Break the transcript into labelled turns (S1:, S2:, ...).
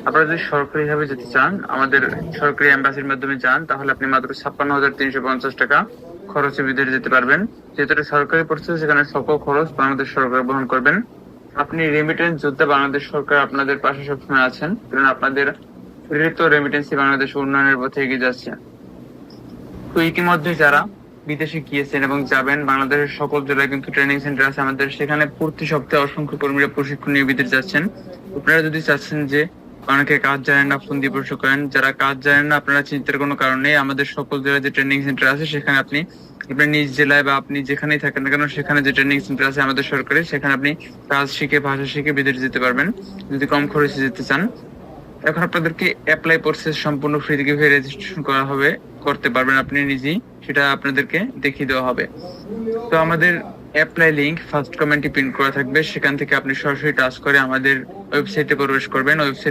S1: আপনারা যদি সরকারিভাবে যেতে চান, আমাদের সরকারি এম্বাসির মাধ্যমে যান, তাহলে আপনি মাত্র 56,350 টাকা খরচে বিদেশ যেতে পারবেন। যেহেতু এটা সরকারি প্রসেস, সেখানে সকল খরচ বাংলাদেশ সরকার বহন করবেন। আপনি রেমিটেন্স যোদ্ধা, বাংলাদেশ সরকার আপনাদের পাশে সবসময় আছেন, কারণ আপনাদের প্রেরিত রেমিটেন্সই বাংলাদেশ উন্নয়নের পথে এগিয়ে যাচ্ছে। তো ইতিমধ্যে যারা বিদেশে গিয়েছেন এবং যাবেন, বাংলাদেশের সকল জেলায় কিন্তু ট্রেনিং সেন্টার আছে আমাদের, সেখানে প্রতি সপ্তাহে অসংখ্য কর্মীরা প্রশিক্ষণ নিয়ে বিদেশ যাচ্ছেন। আপনারা যদি চাচ্ছেন যে অনেকে কাজ জানেন না, ফোন দিয়ে প্রশ্ন করেন, যারা কাজ জানেন না, আপনারা চিন্তার কোনো কারণ নেই। আমাদের সকল জেলায় যে ট্রেনিং সেন্টার আছে, সেখানে আপনি আপনার নিজ জেলায় বা আপনি যেখানেই থাকেন না কেন, সেখানে যে ট্রেনিং সেন্টার আছে আমাদের সরকারি, সেখানে আপনি কাজ শিখে, ভাষা শিখে বিদেশ যেতে পারবেন যদি কম খরচে যেতে চান। এখন আপনাদেরকে অ্যাপ্লাই প্রসেস সম্পূর্ণ ফ্রি থেকে রেজিস্ট্রেশন করা হবে, করতে পারবেন আপনি নিজেই, সেটা আপনাদেরকে দেখিয়ে দেওয়া হবে। তো আমাদের অ্যাপ্লাই লিংক ফার্স্ট কমেন্টে পিন করা থাকবে, সেখান থেকে আপনি সরাসরি টাচ করে আমাদের ওয়েবসাইটে প্রবেশ করবেন। ওয়েবসাইট